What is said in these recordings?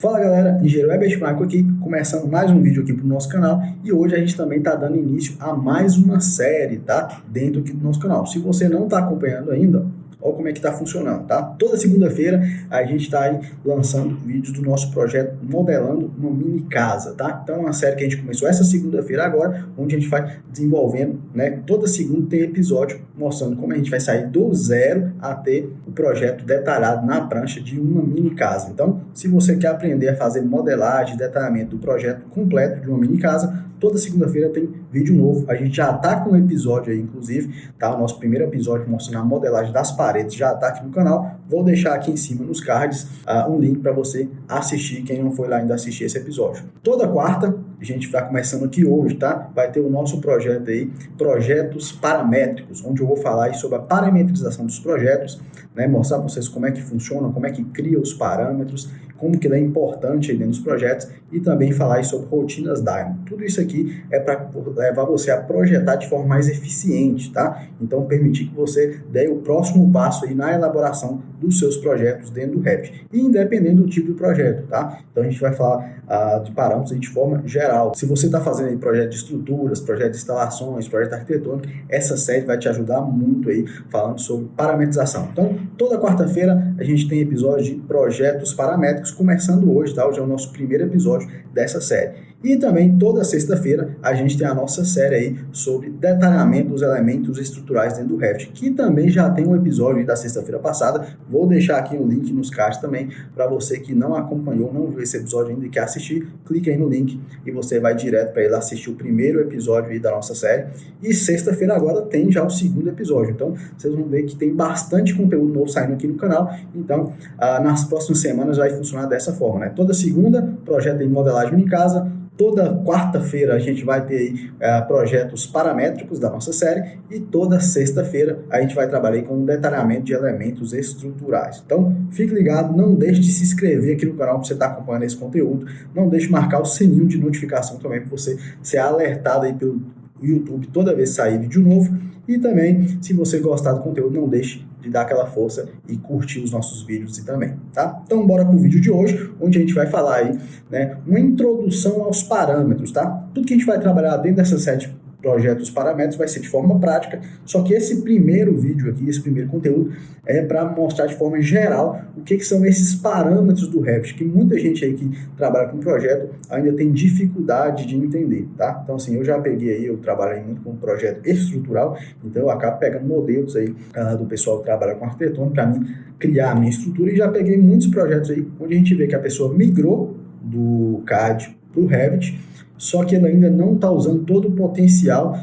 Fala galera, Engenheiro Herbert Marco aqui, começando mais um vídeo aqui para o nosso canal e hoje a gente também está dando início a mais uma série, tá? Dentro aqui do nosso canal. Se você não está acompanhando ainda, olha como é que está funcionando, tá? Toda segunda-feira a gente está aí lançando vídeos do nosso projeto Modelando uma Mini Casa, tá? Então é uma série que a gente começou essa segunda-feira agora, onde a gente vai desenvolvendo, né? Toda segunda tem episódio mostrando como a gente vai sair do zero a ter o projeto detalhado na prancha de uma mini casa. Então, se você quer aprender a fazer modelagem, detalhamento do projeto completo de uma mini casa, toda segunda-feira tem vídeo novo. A gente já está com um episódio aí, inclusive, tá? O nosso primeiro episódio mostrando a modelagem das paredes já está aqui no canal. Vou deixar aqui em cima nos cards um link para você assistir, quem não foi lá ainda assistir esse episódio. Toda quarta, a gente está começando aqui hoje, tá? Vai ter o nosso projeto aí, Projetos Paramétricos, onde eu vou falar aí sobre a parametrização dos projetos, né? Mostrar para vocês como é que funciona, como é que cria os parâmetros, como que ele é importante aí dentro dos projetos e também falar sobre rotinas Diamond. Tudo isso aqui é para levar você a projetar de forma mais eficiente, tá? Então, permitir que você dê o próximo passo aí na elaboração dos seus projetos dentro do Revit, e independente do tipo de projeto, tá? Então, a gente vai falar de parâmetros aí de forma geral. Se você está fazendo aí projeto de estruturas, projeto de instalações, projeto arquitetônico, essa série vai te ajudar muito aí falando sobre parametrização. Então, toda quarta-feira a gente tem episódio de projetos paramétricos, começando hoje, tá? Hoje é o nosso primeiro episódio dessa série. E também toda sexta-feira a gente tem a nossa série aí sobre detalhamento dos elementos estruturais dentro do Revit, que também já tem um episódio da sexta-feira passada. Vou deixar aqui o link nos cards também para você que não acompanhou, não viu esse episódio ainda e quer assistir, clique aí no link e você vai direto para ele assistir o primeiro episódio aí da nossa série. E sexta-feira agora tem já o segundo episódio, então vocês vão ver que tem bastante conteúdo novo saindo aqui no canal. Então nas próximas semanas vai funcionar dessa forma, né? Toda segunda, projeto de modelagem em casa. Toda quarta-feira a gente vai ter aí, projetos paramétricos da nossa série e toda sexta-feira a gente vai trabalhar com um detalhamento de elementos estruturais. Então, fique ligado, não deixe de se inscrever aqui no canal para você estar acompanhando esse conteúdo. Não deixe de marcar o sininho de notificação também para você ser alertado aí pelo YouTube toda vez que sair vídeo novo. E também, se você gostar do conteúdo, não deixe de dar aquela força e curtir os nossos vídeos também, tá? Então, bora pro vídeo de hoje, onde a gente vai falar aí, né, uma introdução aos parâmetros, tá? Tudo que a gente vai trabalhar dentro dessa série de projetos paramétricos vai ser de forma prática, só que esse primeiro vídeo aqui, esse primeiro conteúdo, é para mostrar de forma geral o que são esses parâmetros do Revit, que muita gente aí que trabalha com projeto ainda tem dificuldade de entender, tá? Então, assim, eu já peguei aí, eu trabalhei muito com projeto estrutural, então eu acabo pegando modelos aí do pessoal que trabalha com arquitetônico para mim criar a minha estrutura, e já peguei muitos projetos aí onde a gente vê que a pessoa migrou do CAD para o Revit, só que ele ainda não está usando todo o potencial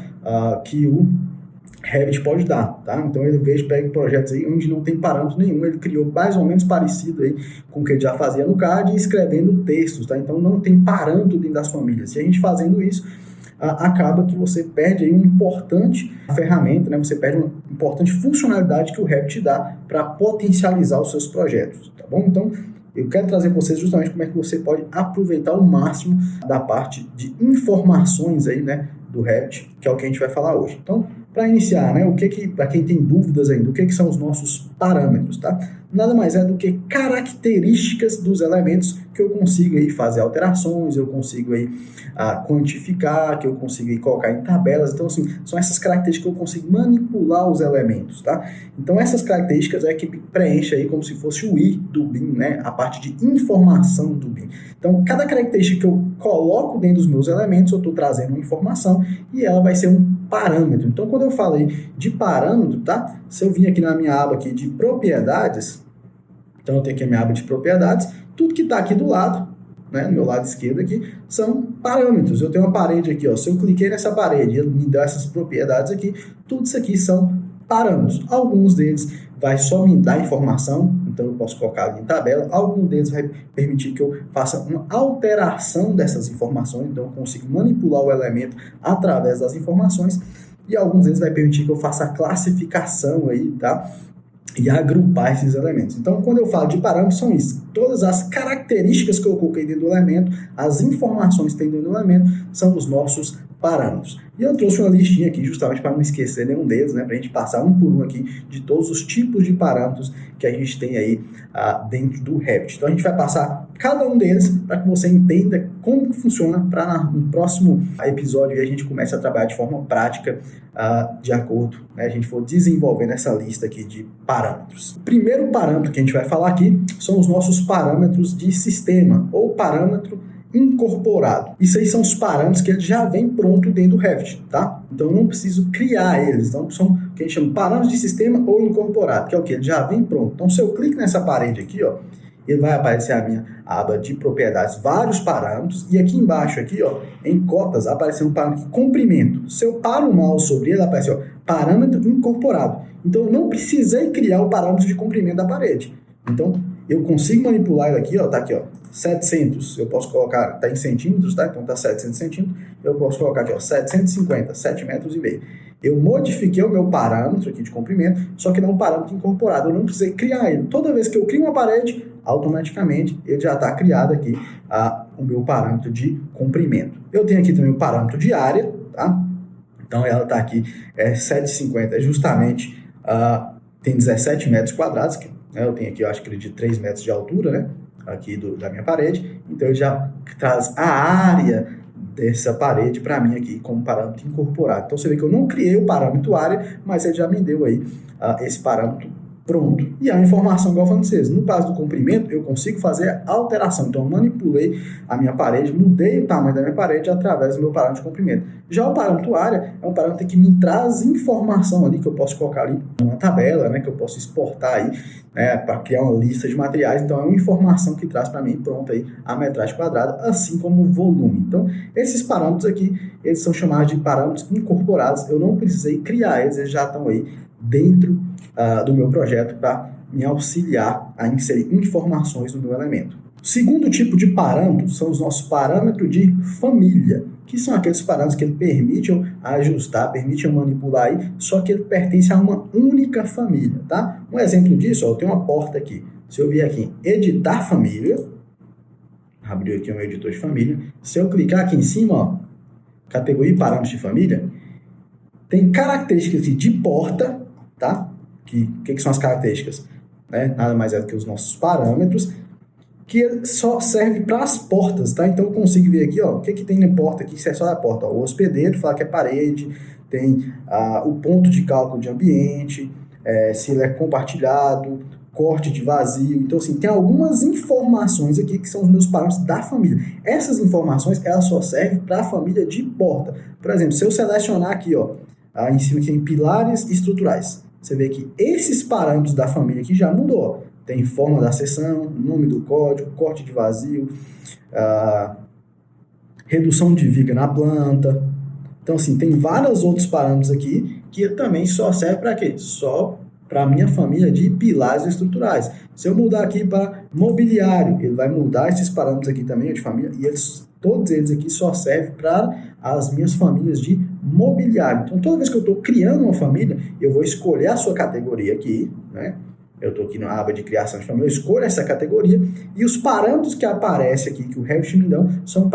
que o Revit pode dar, tá? Então eu pego projetos aí onde não tem parâmetro nenhum, ele criou mais ou menos parecido aí com o que ele já fazia no CAD, escrevendo textos, tá? Então não tem parâmetro dentro das famílias. Se a gente fazendo isso, acaba que você perde aí uma importante ferramenta, né? Você perde uma importante funcionalidade que o Revit dá para potencializar os seus projetos, tá bom? Então, eu quero trazer para vocês justamente como é que você pode aproveitar o máximo da parte de informações aí, né, do Revit, que é o que a gente vai falar hoje. Então, para iniciar, né, para quem tem dúvidas ainda, o que são os nossos parâmetros, tá? Nada mais é do que características dos elementos que eu consigo aí fazer alterações, eu consigo aí quantificar, que eu consigo aí colocar em tabelas. Então, assim, são essas características que eu consigo manipular os elementos, tá? Então, essas características é que preenche aí como se fosse o I do BIM, né? A parte de informação do BIM. Então, cada característica que eu coloco dentro dos meus elementos, eu estou trazendo uma informação e ela vai ser um parâmetro. Então, quando eu falei de parâmetro, tá? Se eu vim aqui na minha aba aqui de propriedades, então eu tenho aqui a minha aba de propriedades, tudo que está aqui do lado, né, no meu lado esquerdo aqui, são parâmetros. Eu tenho uma parede aqui, ó, se eu cliquei nessa parede, ele me dá essas propriedades aqui, tudo isso aqui são parâmetros. Alguns deles vai só me dar informação, então eu posso colocar ali em tabela. Alguns deles vai permitir que eu faça uma alteração dessas informações, então eu consigo manipular o elemento através das informações, e alguns deles vai permitir que eu faça a classificação aí, tá? E agrupar esses elementos. Então, quando eu falo de parâmetros, são isso. Todas as características que eu coloquei dentro do elemento, as informações que tem dentro do elemento, são os nossos parâmetros. E eu trouxe uma listinha aqui justamente para não esquecer nenhum deles, né, para a gente passar um por um aqui de todos os tipos de parâmetros que a gente tem aí dentro do Revit. Então a gente vai passar cada um deles para que você entenda como que funciona, para no próximo episódio a gente comece a trabalhar de forma prática de acordo, né, a gente for desenvolvendo essa lista aqui de parâmetros. O primeiro parâmetro que a gente vai falar aqui são os nossos parâmetros de sistema ou parâmetro incorporado. Isso aí são os parâmetros que já vem pronto dentro do Revit, tá? Então eu não preciso criar eles. Então são o que a gente chama de parâmetros de sistema ou incorporado, que é o que? Ele já vem pronto. Então se eu clico nessa parede aqui, ó, ele vai aparecer a minha aba de propriedades, vários parâmetros, e aqui embaixo, aqui, ó, em cotas, aparece um parâmetro de comprimento. Se eu paro o mouse sobre ele, aparece, ó, parâmetro incorporado. Então eu não precisei criar o parâmetro de comprimento da parede. Então eu consigo manipular ele aqui, ó, tá aqui, ó, 700, eu posso colocar, tá em centímetros, tá? Então tá 700 centímetros, eu posso colocar aqui, ó, 750, 7 metros e meio. Eu modifiquei o meu parâmetro aqui de comprimento, só que não um parâmetro incorporado, eu não precisei criar ele. Toda vez que eu crio uma parede, automaticamente ele já está criado aqui o meu parâmetro de comprimento. Eu tenho aqui também o parâmetro de área, tá? Então ela está aqui, 750, justamente, tem 17 metros quadrados, que, né, eu tenho aqui, eu acho que ele de 3 metros de altura, né? Aqui da minha parede, então ele já traz a área dessa parede para mim aqui como parâmetro incorporado. Então você vê que eu não criei o parâmetro área, mas ele já me deu aí esse parâmetro pronto. E a informação, igual eu falei para vocês, no caso do comprimento, eu consigo fazer a alteração. Então eu manipulei a minha parede, mudei o tamanho da minha parede através do meu parâmetro de comprimento. Já o parâmetro área é um parâmetro que me traz informação ali, que eu posso colocar ali numa tabela, né, que eu posso exportar aí, né, para criar uma lista de materiais. Então é uma informação que traz para mim pronto aí a metragem quadrada, assim como o volume. Então esses parâmetros aqui, eles são chamados de parâmetros incorporados. Eu não precisei criar eles já estão aí dentro do meu projeto para me auxiliar a inserir informações no meu elemento. O segundo tipo de parâmetro são os nossos parâmetros de família, que são aqueles parâmetros que ele permite eu ajustar, permite eu manipular aí, só que ele pertence a uma única família, tá? Um exemplo disso, ó, eu tenho uma porta aqui. Se eu vier aqui em editar família, abriu aqui um editor de família, se eu clicar aqui em cima, ó, categoria e parâmetros de família, tem características aqui de porta, tá? Que são as características? Né? Nada mais é do que os nossos parâmetros, que só serve para as portas, tá? Então eu consigo ver aqui, ó, o que tem na porta aqui, isso é só da porta, ó, o hospedeiro, fala que é parede, tem o ponto de cálculo de ambiente, se ele é compartilhado, corte de vazio. Então, assim, tem algumas informações aqui que são os meus parâmetros da família. Essas informações, elas só servem para a família de porta. Por exemplo, se eu selecionar aqui, ó, em cima aqui em pilares estruturais, você vê que esses parâmetros da família aqui já mudou. Tem forma da seção, nome do código, corte de vazio, redução de viga na planta. Então, assim, tem vários outros parâmetros aqui que também só serve para quê? Só para a minha família de pilares estruturais. Se eu mudar aqui para mobiliário, ele vai mudar esses parâmetros aqui também de família, e todos eles aqui só servem para as minhas famílias de mobiliário. Então, toda vez que eu estou criando uma família, eu vou escolher a sua categoria aqui, né? Eu estou aqui na aba de criação de família, eu escolho essa categoria, e os parâmetros que aparecem aqui, que o Revit me dá, são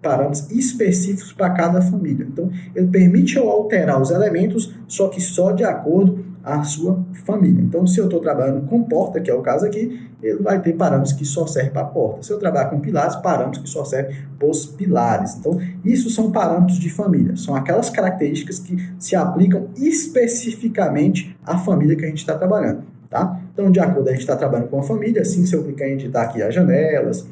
parâmetros específicos para cada família. Então, ele permite eu alterar os elementos, só que só de acordo a sua família. Então, se eu estou trabalhando com porta, que é o caso aqui, ele vai ter parâmetros que só servem para a porta. Se eu trabalhar com pilares, parâmetros que só servem para os pilares. Então, isso são parâmetros de família. São aquelas características que se aplicam especificamente à família que a gente está trabalhando, tá? Então, de acordo, a gente está trabalhando com a família, assim, se eu clicar em editar aqui as janelas,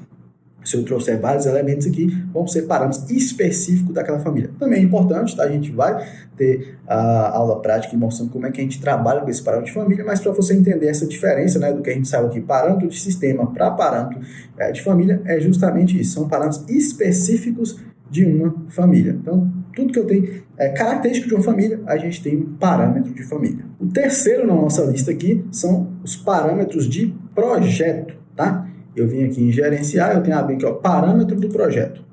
se eu trouxer vários elementos aqui, vão ser parâmetros específicos daquela família. Também é importante, tá? A gente vai ter a aula prática mostrando como é que a gente trabalha com esse parâmetro de família, mas para você entender essa diferença, né, do que a gente sabe aqui, parâmetro de sistema para parâmetro de família, é justamente isso. São parâmetros específicos de uma família. Então, tudo que eu tenho é característico de uma família, a gente tem um parâmetro de família. O terceiro na nossa lista aqui são os parâmetros de projeto, tá? Eu vim aqui em gerenciar, eu tenho aqui, ó, parâmetro do projeto.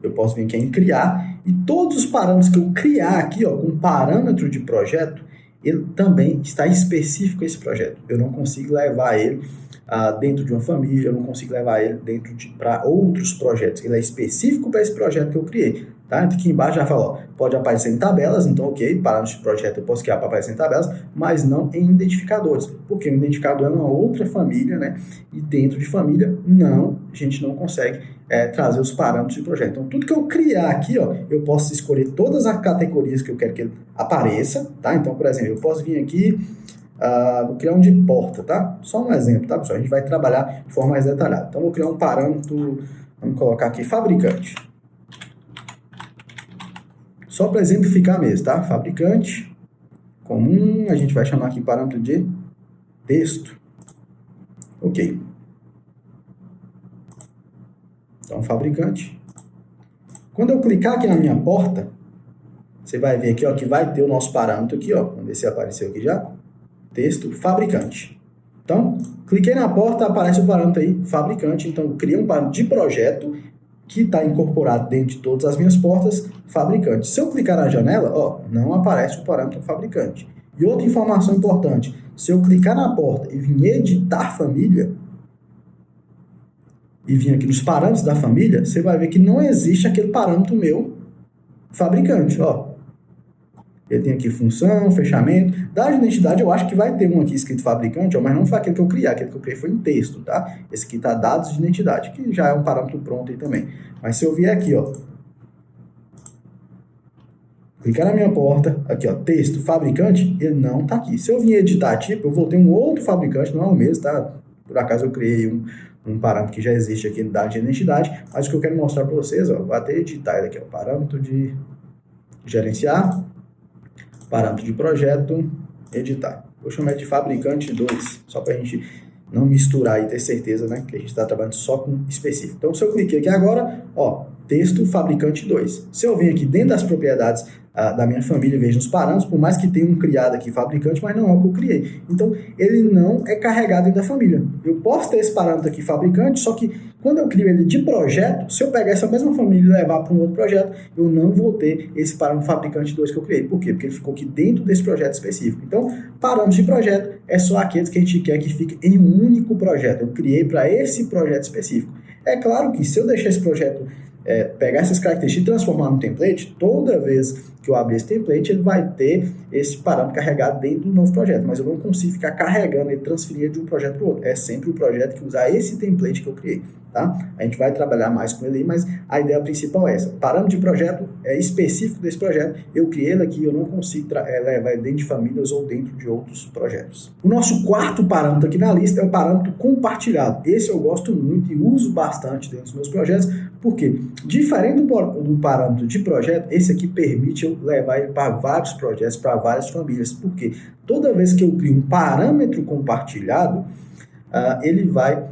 Eu posso vir aqui em criar, e todos os parâmetros que eu criar aqui, ó, com parâmetro de projeto, ele também está específico a esse projeto. Eu não consigo levar ele dentro de uma família, eu não consigo levar ele para outros projetos. Ele é específico para esse projeto que eu criei. Tá? Aqui embaixo já fala, ó, pode aparecer em tabelas, então ok, parâmetros de projeto eu posso criar para aparecer em tabelas, mas não em identificadores, porque o identificador é uma outra família, né? E dentro de família, a gente não consegue trazer os parâmetros de projeto. Então, tudo que eu criar aqui, ó, eu posso escolher todas as categorias que eu quero que ele apareça, tá? Então, por exemplo, eu posso vir aqui, vou criar um de porta, tá? Só um exemplo, tá, pessoal? A gente vai trabalhar de forma mais detalhada. Então, vou criar um parâmetro, vamos colocar aqui, fabricante. Só para exemplificar mesmo, tá? Fabricante, comum, a gente vai chamar aqui parâmetro de texto. Ok. Então, fabricante. Quando eu clicar aqui na minha porta, você vai ver aqui, ó, que vai ter o nosso parâmetro aqui, ó. Vamos ver se apareceu aqui já. Texto, fabricante. Então, cliquei na porta, aparece o parâmetro aí, fabricante. Então, eu criei um parâmetro de projeto que está incorporado dentro de todas as minhas portas, fabricante. Se eu clicar na janela, ó, não aparece o parâmetro fabricante. E outra informação importante, se eu clicar na porta e vir editar família, e vir aqui nos parâmetros da família, você vai ver que não existe aquele parâmetro meu fabricante, ó. Ele tem aqui função, fechamento. Da identidade, eu acho que vai ter um aqui escrito fabricante, ó, mas não foi aquele que eu criei. Aquele que eu criei foi em texto, tá? Esse aqui tá dados de identidade, que já é um parâmetro pronto aí também. Mas se eu vier aqui, ó, clicar na minha porta, aqui, ó, texto, fabricante, ele não tá aqui. Se eu vir editar tipo, eu vou ter um outro fabricante, não é o mesmo, tá? Por acaso eu criei um parâmetro que já existe aqui no dado de identidade, mas o que eu quero mostrar para vocês, ó, vou até editar ele aqui, ó, parâmetro de gerenciar, parâmetro de projeto, editar. Vou chamar de fabricante 2, só para a gente não misturar e ter certeza, né, que a gente está trabalhando só com específico. Então, se eu cliquei aqui agora, ó, texto fabricante 2. Se eu venho aqui dentro das propriedades da minha família, vejo nos parâmetros, por mais que tenha um criado aqui fabricante, mas não é o que eu criei. Então, ele não é carregado dentro da família. Eu posso ter esse parâmetro aqui fabricante, só que quando eu crio ele de projeto, se eu pegar essa mesma família e levar para um outro projeto, eu não vou ter esse parâmetro fabricante 2 que eu criei. Por quê? Porque ele ficou aqui dentro desse projeto específico. Então, parâmetros de projeto é só aqueles que a gente quer que fique em um único projeto. Eu criei para esse projeto específico. É claro que se eu deixar esse projeto pegar essas características e transformar num template, toda vez que eu abrir esse template, ele vai ter esse parâmetro carregado dentro do novo projeto, mas eu não consigo ficar carregando e transferindo de um projeto para o outro. É sempre o projeto que usar esse template que eu criei, tá? A gente vai trabalhar mais com ele aí, mas a ideia principal é essa. Parâmetro de projeto é específico desse projeto, eu criei ele aqui, eu não consigo levar ele dentro de famílias ou dentro de outros projetos. O nosso quarto parâmetro aqui na lista é o parâmetro compartilhado. Esse eu gosto muito e uso bastante dentro dos meus projetos, porque, diferente do parâmetro de projeto, esse aqui permite eu levar ele para vários projetos, para várias famílias, porque toda vez que eu crio um parâmetro compartilhado, ele vai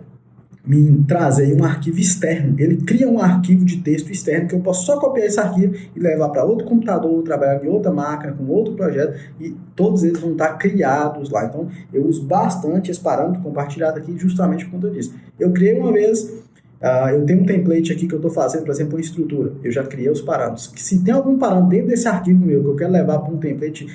me trazer um arquivo externo. Ele cria um arquivo de texto externo que eu posso só copiar esse arquivo e levar para outro computador, trabalhar em outra máquina, com outro projeto, e todos eles vão estar criados lá. Então, eu uso bastante esse parâmetro compartilhado aqui justamente por conta disso. Eu criei uma vez... eu tenho um template aqui que eu estou fazendo, por exemplo, uma estrutura. Eu já criei os parâmetros. Que se tem algum parâmetro dentro desse arquivo meu que eu quero levar para um template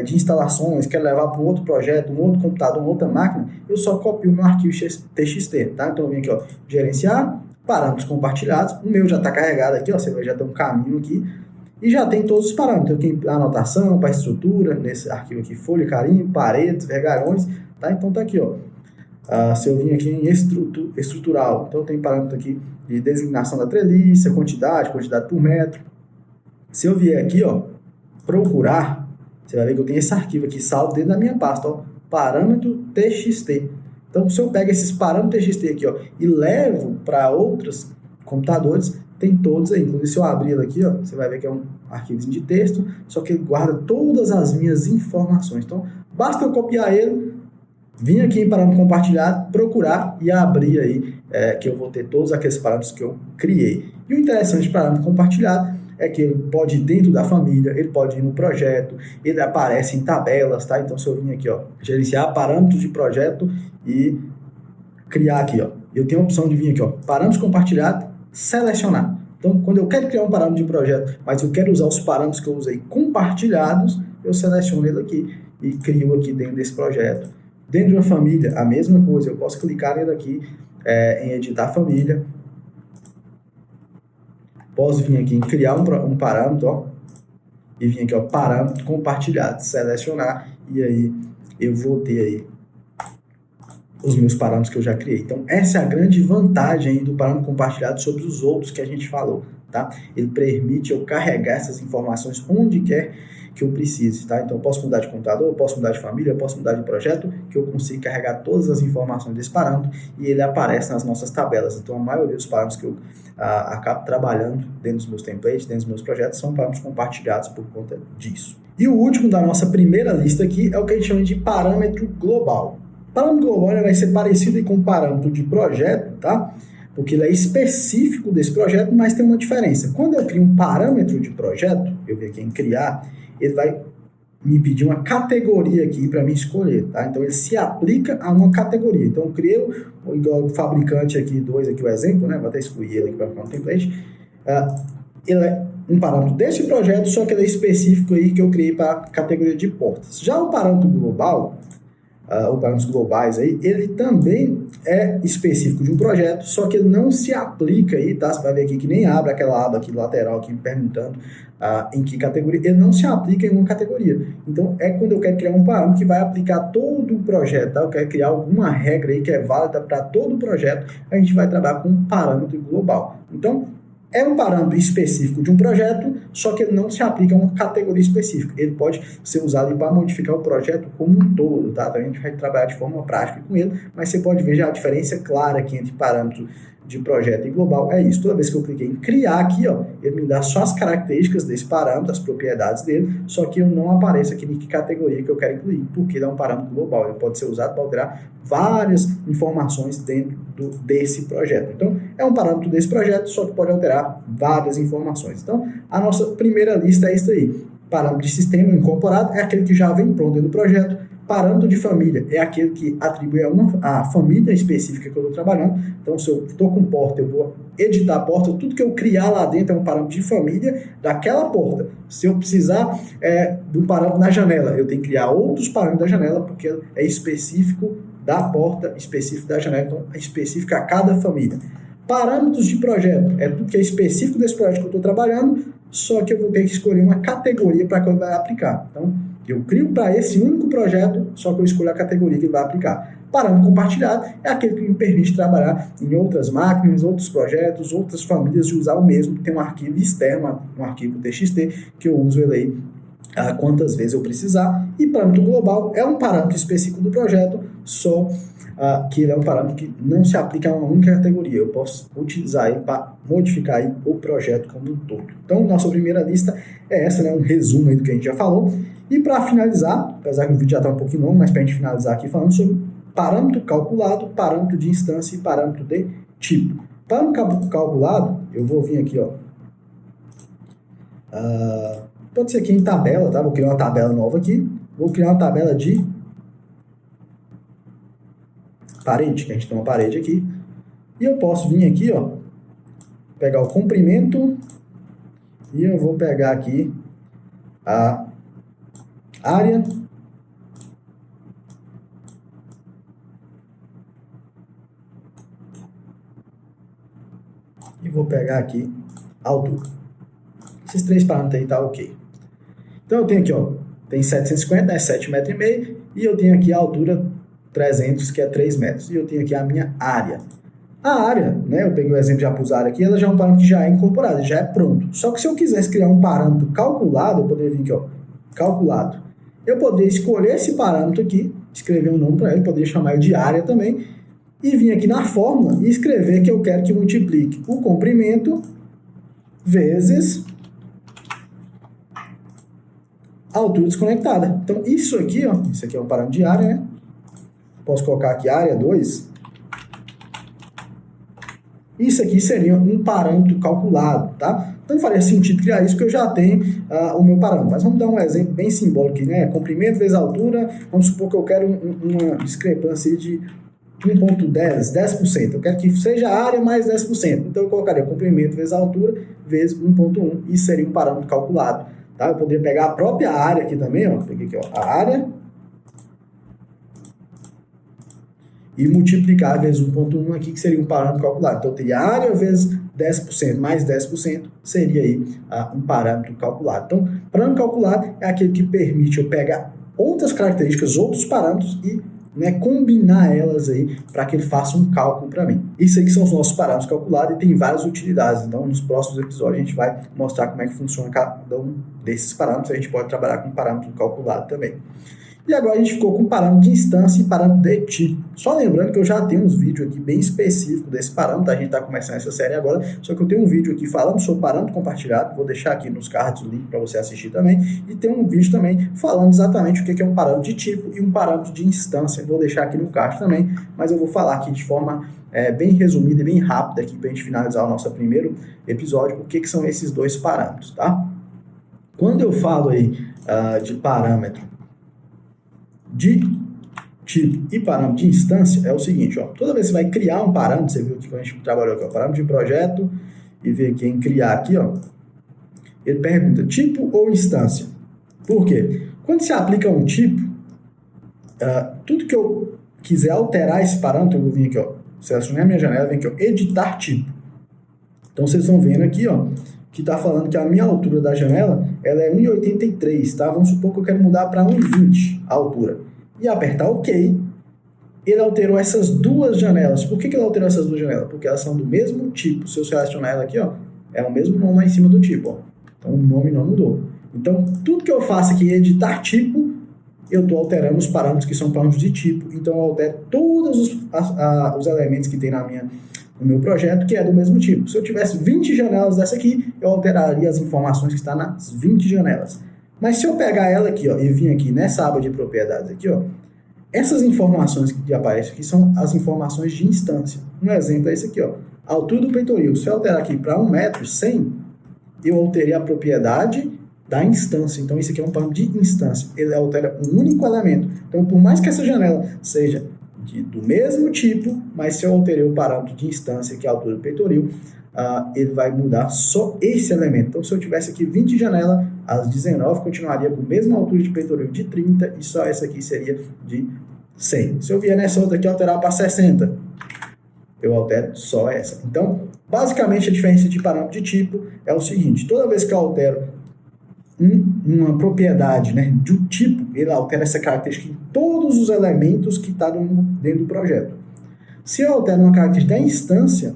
de instalações, quero levar para um outro projeto, um outro computador, uma outra máquina, eu só copio no arquivo TXT, tá? Então eu venho aqui, ó, gerenciar, parâmetros compartilhados. O meu já está carregado aqui, ó, você vai já ter um caminho aqui. E já tem todos os parâmetros. Eu tenho anotação para estrutura, nesse arquivo aqui, folha, carimbo, paredes, vergalhões, tá? Então tá aqui, ó. Se eu vim aqui em estrutural, então tem parâmetro aqui de designação da treliça, quantidade por metro. Se eu vier aqui, ó, procurar, você vai ver que eu tenho esse arquivo aqui salvo dentro da minha pasta, ó, parâmetro TXT. Então, se eu pego esses parâmetros TXT aqui, ó, e levo para outros computadores, tem todos aí. Inclusive, se eu abrir ele aqui, ó, você vai ver que é um arquivo de texto, só que ele guarda todas as minhas informações. Então, basta eu copiar ele, vim aqui em parâmetro compartilhado, procurar e abrir aí, que eu vou ter todos aqueles parâmetros que eu criei. E o interessante do parâmetro compartilhado é que ele pode ir dentro da família, ele pode ir no projeto, ele aparece em tabelas, tá? Então, se eu vim aqui, ó, gerenciar parâmetros de projeto e criar aqui, ó, eu tenho a opção de vir aqui, ó, parâmetros compartilhados, selecionar. Então, quando eu quero criar um parâmetro de projeto, mas eu quero usar os parâmetros que eu usei compartilhados, eu seleciono ele aqui e crio aqui dentro desse projeto. Dentro de uma família, a mesma coisa, eu posso clicar nele aqui em editar família. Posso vir aqui em criar um parâmetro, ó, e vir aqui, ó, parâmetro compartilhado, selecionar, e aí eu vou ter aí os meus parâmetros que eu já criei. Então, essa é a grande vantagem aí do parâmetro compartilhado sobre os outros que a gente falou, tá? Ele permite eu carregar essas informações onde quer que eu precise, tá? Então, eu posso mudar de computador, eu posso mudar de família, eu posso mudar de projeto, que eu consigo carregar todas as informações desse parâmetro e ele aparece nas nossas tabelas. Então, a maioria dos parâmetros que eu acabo trabalhando dentro dos meus templates, dentro dos meus projetos, são parâmetros compartilhados por conta disso. E o último da nossa primeira lista aqui é o que a gente chama de parâmetro global. O parâmetro global vai ser parecido com o parâmetro de projeto, tá? Porque ele é específico desse projeto, mas tem uma diferença. Quando eu crio um parâmetro de projeto, eu venho aqui em criar, ele vai me pedir uma categoria aqui para mim escolher, tá? Então, ele se aplica a uma categoria. Então, eu criei igual o fabricante aqui, aqui o exemplo, né? Vou até excluir ele aqui para ficar no template. Ele é um parâmetro desse projeto, só que ele é específico aí que eu criei para a categoria de portas. Já o parâmetro global, os parâmetros globais aí, ele também é específico de um projeto, só que ele não se aplica aí, tá? Você vai ver aqui que nem abre aquela aba aqui lateral aqui perguntando em que categoria, ele não se aplica em uma categoria. Então, é quando eu quero criar um parâmetro que vai aplicar todo o projeto, tá? Eu quero criar alguma regra aí que é válida para todo o projeto, a gente vai trabalhar com um parâmetro global. Então, é um parâmetro específico de um projeto, só que ele não se aplica a uma categoria específica. Ele pode ser usado para modificar o projeto como um todo, tá? Então, a gente vai trabalhar de forma prática com ele, mas você pode ver já a diferença clara aqui entre parâmetro de projeto e global. É isso, toda vez que eu cliquei em criar aqui, ó, ele me dá só as características desse parâmetro, as propriedades dele, só que eu não apareço aqui em que categoria que eu quero incluir, porque ele é um parâmetro global. Ele pode ser usado para alterar várias informações dentro desse projeto. Então, é um parâmetro desse projeto, só que pode alterar várias informações. Então, a nossa primeira lista é isso aí. Parâmetro de sistema incorporado é aquele que já vem pronto dentro do projeto. Parâmetro de família é aquele que atribui a família específica que eu estou trabalhando. Então, se eu estou com porta, eu vou editar a porta, tudo que eu criar lá dentro é um parâmetro de família daquela porta. Se eu precisar de um parâmetro na janela, eu tenho que criar outros parâmetros da janela, porque é específico da porta, específico da janela, então é específico a cada família. Parâmetros de projeto é tudo que é específico desse projeto que eu estou trabalhando, só que eu vou ter que escolher uma categoria para que eu vai aplicar. Então, eu crio para esse único projeto, só que eu escolho a categoria que ele vai aplicar. Parâmetro compartilhado é aquele que me permite trabalhar em outras máquinas, outros projetos, outras famílias, de usar o mesmo. Tem um arquivo externo, um arquivo TXT, que eu uso ele aí quantas vezes eu precisar. E parâmetro global é um parâmetro específico do projeto, só que ele é um parâmetro que não se aplica a uma única categoria. Eu posso utilizar ele para modificar aí o projeto como um todo. Então, nossa primeira lista é essa, né? Um resumo aí do que a gente já falou. E para finalizar, apesar que o vídeo já está um pouquinho longo, mas para a gente finalizar aqui falando sobre parâmetro calculado, parâmetro de instância e parâmetro de tipo. Parâmetro calculado, eu vou vir aqui, ó. Pode ser aqui em tabela, tá? Vou criar uma tabela nova aqui. Vou criar uma tabela de parede, que a gente tem uma parede aqui. E eu posso vir aqui, ó, pegar o comprimento e eu vou pegar aqui a área e vou pegar aqui a altura. Esses três parâmetros aí tá ok. Então eu tenho aqui, ó, tem 750, né, 7,5 metros, e eu tenho aqui a altura 300, que é 3 metros. E eu tenho aqui a minha área. A área, né, eu peguei o exemplo de já pus área aqui, ela já é um parâmetro que já é incorporado, já é pronto. Só que se eu quisesse criar um parâmetro calculado, eu poderia vir aqui, ó, calculado. Eu poderia escolher esse parâmetro aqui, escrever um nome para ele, poderia chamar ele de área também, e vir aqui na fórmula e escrever que eu quero que multiplique o comprimento vezes a altura desconectada. Então, isso aqui, ó, isso aqui é um parâmetro de área, né? Posso colocar aqui área 2. Isso aqui seria um parâmetro calculado, tá? Então, não faria sentido criar isso, porque eu já tenho o meu parâmetro. Mas vamos dar um exemplo bem simbólico aqui, né? Comprimento vezes altura, vamos supor que eu quero uma discrepância de 1,10, 10%. Eu quero que seja a área mais 10%. Então, eu colocaria comprimento vezes altura vezes 1,1. Isso seria um parâmetro calculado, tá? Eu poderia pegar a própria área aqui também, ó. Peguei aqui, ó, a área e multiplicar vezes 1,1 aqui, que seria um parâmetro calculado. Então, eu teria área vezes 10% mais 10% seria aí um parâmetro calculado. Então, parâmetro calculado é aquele que permite eu pegar outras características, outros parâmetros e combinar elas aí para que ele faça um cálculo para mim. Isso aí que são os nossos parâmetros calculados e tem várias utilidades. Então, nos próximos episódios a gente vai mostrar como é que funciona cada um desses parâmetros. A gente pode trabalhar com parâmetro calculado também. E agora a gente ficou com parâmetro de instância e parâmetro de tipo. Só lembrando que eu já tenho uns vídeos aqui bem específicos desse parâmetro, a gente está começando essa série agora, só que eu tenho um vídeo aqui falando sobre parâmetro compartilhado, vou deixar aqui nos cards o link para você assistir também, e tem um vídeo também falando exatamente o que é um parâmetro de tipo e um parâmetro de instância, vou deixar aqui no card também, mas eu vou falar aqui de forma bem resumida e bem rápida aqui para a gente finalizar o nosso primeiro episódio, o que são esses dois parâmetros, tá? Quando eu falo aí de parâmetro de tipo e parâmetro de instância, é o seguinte, ó, toda vez que você vai criar um parâmetro, você viu aqui que a gente trabalhou aqui, ó, parâmetro de projeto, e vê aqui em criar aqui, ó, ele pergunta tipo ou instância. Por quê? Quando você aplica um tipo, tudo que eu quiser alterar esse parâmetro, eu vou vir aqui, ó, selecionei a minha janela, vem aqui, ó, editar tipo. Então vocês estão vendo aqui, ó, que está falando que a minha altura da janela ela é 1,83, tá? Vamos supor que eu quero mudar para 1,20 a altura. E apertar OK, ele alterou essas duas janelas. Por que ele alterou essas duas janelas? Porque elas são do mesmo tipo. Se eu selecionar ela aqui, ó, é o mesmo nome lá em cima do tipo, ó. Então o nome não mudou. Então tudo que eu faço aqui em editar tipo, eu estou alterando os parâmetros que são parâmetros de tipo. Então eu altero todos os elementos que tem no meu projeto, que é do mesmo tipo. Se eu tivesse 20 janelas dessa aqui, eu alteraria as informações que estão nas 20 janelas. Mas se eu pegar ela aqui, ó, e vir aqui nessa aba de propriedades aqui, ó, essas informações que aparecem aqui são as informações de instância. Um exemplo é esse aqui, ó, a altura do peitoril. Se eu alterar aqui para 1,100 m, eu alterei a propriedade da instância. Então, isso aqui é um parâmetro de instância. Ele altera um único elemento. Então, por mais que essa janela seja do mesmo tipo, mas se eu alterei o parâmetro de instância, que é a altura do peitoril, ele vai mudar só esse elemento. Então, se eu tivesse aqui 20 janelas, as 19 continuaria com a mesma altura de peitoril de 30 e só essa aqui seria de 100. Se eu vier nessa outra aqui alterar para 60, eu altero só essa. Então, basicamente, a diferença de parâmetro de tipo é o seguinte: toda vez que eu altero uma propriedade, de um tipo, ele altera essa característica em todos os elementos que estão dentro do projeto. Se eu altero uma característica da instância,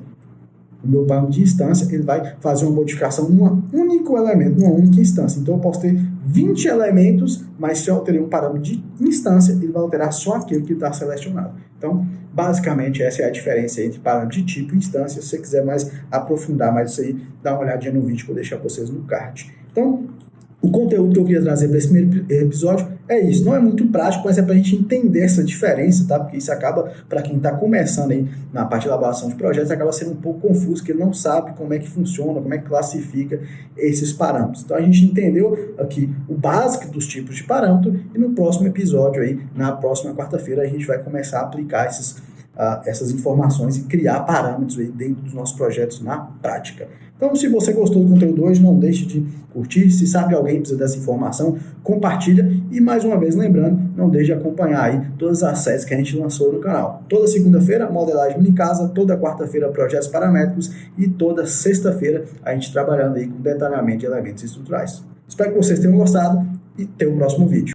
o meu parâmetro de instância, ele vai fazer uma modificação num único elemento, numa única instância. Então, eu posso ter 20 elementos, mas se eu alterei um parâmetro de instância, ele vai alterar só aquele que está selecionado. Então, basicamente, essa é a diferença entre parâmetro de tipo e instância. Se você quiser mais aprofundar mais isso aí, dá uma olhadinha no vídeo que eu vou deixar para vocês no card. Então, o conteúdo que eu queria trazer para esse primeiro episódio é isso. Não é muito prático, mas é para a gente entender essa diferença, tá? Porque isso acaba, para quem está começando aí na parte de elaboração de projetos, acaba sendo um pouco confuso, porque não sabe como é que funciona, como é que classifica esses parâmetros. Então a gente entendeu aqui o básico dos tipos de parâmetro e no próximo episódio aí, na próxima quarta-feira, a gente vai começar a aplicar essas informações e criar parâmetros aí dentro dos nossos projetos na prática. Então, se você gostou do conteúdo hoje, não deixe de curtir. Se sabe alguém precisa dessa informação, compartilha. E mais uma vez, lembrando, não deixe de acompanhar aí todas as séries que a gente lançou no canal. Toda segunda-feira, modelagem em casa, toda quarta-feira, projetos paramétricos e toda sexta-feira, a gente trabalhando aí com detalhamento de elementos estruturais. Espero que vocês tenham gostado e até o próximo vídeo.